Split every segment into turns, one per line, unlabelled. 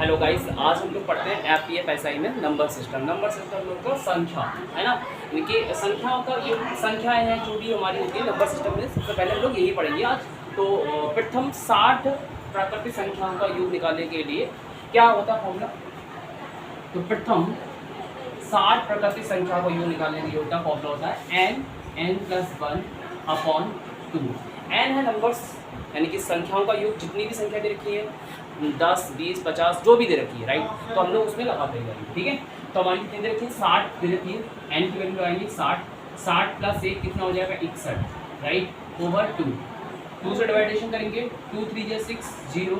Hello guys, आज हम लोग पढ़ते हैं एफपीएफ एसआई में नंबर सिस्टम। नंबर सिस्टम लोग का संख्या है ना, इनकी संख्याओं का जो संख्याएं हैं जो भी हमारी होती है नंबर सिस्टम में, सबसे पहले हम लोग यही पढ़ेंगे आज। तो प्रथम 60 प्राकृतिक संख्याओं का योग निकालने के लिए क्या होता है फॉर्मूला। तो प्रथम 60 प्राकृतिक संख्या को योग निकालने के लिए होता फॉर्मूला होता है n+1/2। n है नंबर्स, यानी कि संख्याओं का योग, जितनी भी संख्या दे रखी है 10, 20, 50 जो भी दे रखी है, राइट, तो हम लोग उसमें लगाते हैं, ठीक है। तो हमारी कितनी दे रखी है 60 दे रखी है, n की वैल्यू लगाएंगे 60 + 1 कितना हो जाएगा 61, राइट, ओवर 2 से डिवाइडेशन करेंगे, 2 3 जा 6 0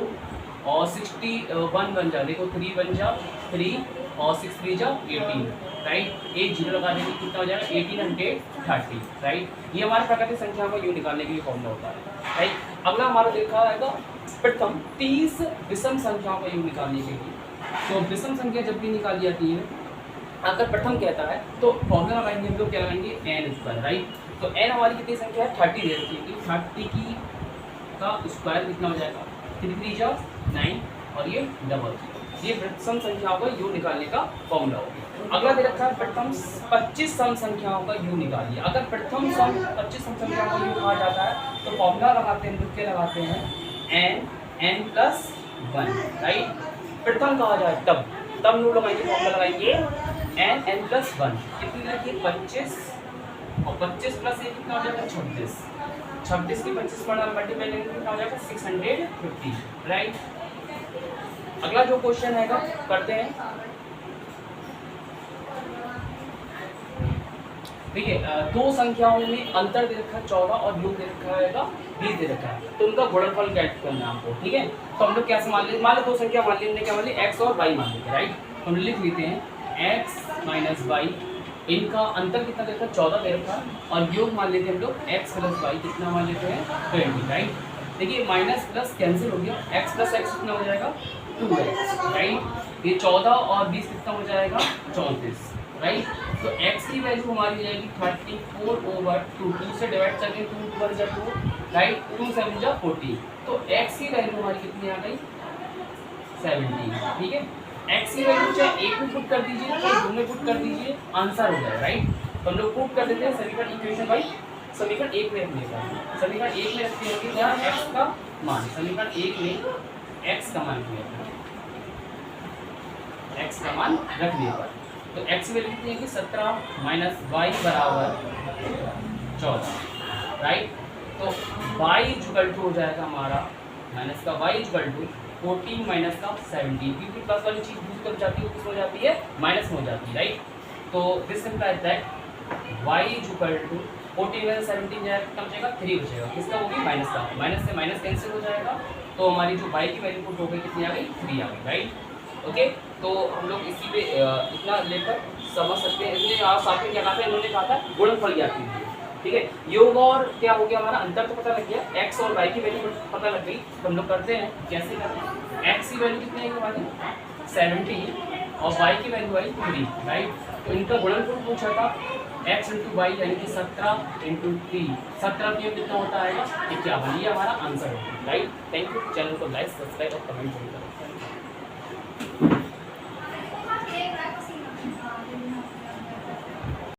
और 61 बन जा, देखो 3 बन जा 3 और 6 3 जा 18, राइट, एक जीरो लगा देंगे कितना हो जाएगा 1830, राइट। ये हमारे प्राकृतिक संख्या को यूँ निकालने के लिए फॉर्मूला होता है, राइट। अगला हमारा देखा जाएगा प्रथम 30 विषम संख्याओं का योग निकालने के लिए। तो विषम संख्या जब भी निकाली जाती है, अगर प्रथम कहता है तो फॉर्मूला लगाएंगे हम लोग, क्या लगाएंगे n², राइट। तो n हमारी कितनी संख्या है 30 दे रखी है, 30 की का स्क्वायर कितना हो जाएगा 3 3 जा 9 और ये डबल 0। ये विषम संख्याओं का योग निकालने का फॉर्मूला होगा। अगला दे रखा है प्रथम 25 सम संख्याओं का योग निकालिए। अगर प्रथम 25 सम संख्याओं का योग कहा जाता है तो फॉर्मूला लगाते हैं, क्या लगाते हैं n+1, राइट। प्रथम कहा जाए तब लोग लगाएंगे, फॉर्मूला लगाएंगे n+1 कितनी रखिए 25 और 25 + 1 कितना हो जाएगा 26, 26 की 25 मल्टीप्लाई करेंगे कितना हो जाएगा 650, राइट। अगला जो क्वेश्चन है करते हैं, ठीक है। दो संख्याओं में अंतर दे रखा है 14 और योग दे रखा है 20 दे रखा है, तो उनका गुणनफल कैलकुलेट करना है हमको, ठीक है। तो हम लोग कैसे मान लो दो संख्या मान ली, हमने क्या मान ली x और y मान लेते, राइट। हम लिख लेते हैं x - y, इनका अंतर कितना दे रखा है 14 दे रखा है, और योग मान लेते हैं हम लोग x + y कितना मान लेते हैं 20, राइट। देखिए माइनस प्लस कैंसिल हो गया, x + x कितना हो जाएगा 2x, राइट। ये 14 और 20 कितना हो जाएगा 34, राइट। तो x की वैल्यू हमारी हो जाएगी 34/2, 2 से डिवाइड करके 2 2 जा 2, राइट, 2 7 जा 40, तो x की वैल्यू हमारी कितनी आ गई 70, ठीक है। x की वैल्यू चाहे एक में पुट कर दीजिए चाहे दो में पुट कर दीजिए, आंसर हो जाए, राइट। तो हम लोग पुट कर देते हैं समीकरण इक्वेशन बाई समीकरण 1 में रखने का, समीकरण 1 में रखते हैं क्या x का मान, समीकरण 1 में x का मान किया, x का मान रखने पर तो x की वैल्यू कितनी है कि 17 - y = 14, राइट। तो y हो जाएगा हमारा माइनस का y = 14 माइनस का 17, क्योंकि प्लस वाली चीज दूसरी तरफ जाती है किस हो जाती है माइनस में हो जाती है, राइट। तो दिस इंप्लाइज दैट y = 14 में 17 जाएगा कितना बचेगा 3 बचेगा, किसका होगी माइनस का, माइनस से माइनस कैंसिल हो जाएगा, तो हमारी जो y की वैल्यू पुट हो गई कितनी आ गई 3 आ गई, राइट। ओके, तो हम लोग इसी पे इतना लेकर समझ सकते हैं। इसलिए आप साथ में क्या कहा था, इन्होंने कहा था गुणनफल ज्ञात कीजिए, ठीक है। योग और क्या हो गया हमारा अंतर तो पता लग गया, x और y की वैल्यू पता लग गई। तो हम लोग करते हैं, कैसे करते हैं, x की वैल्यू कितनी है हमारी 70 और y की वैल्यू आई 3, राइट। तो इनका गुणनफल पूछा था x × y यानी कि 17 × 3, 17 कितना होता है 51, ये हमारा आंसर होगा, राइट। Thank you. चैनल को लाइक सब्सक्राइब और कमेंट जरूर करें।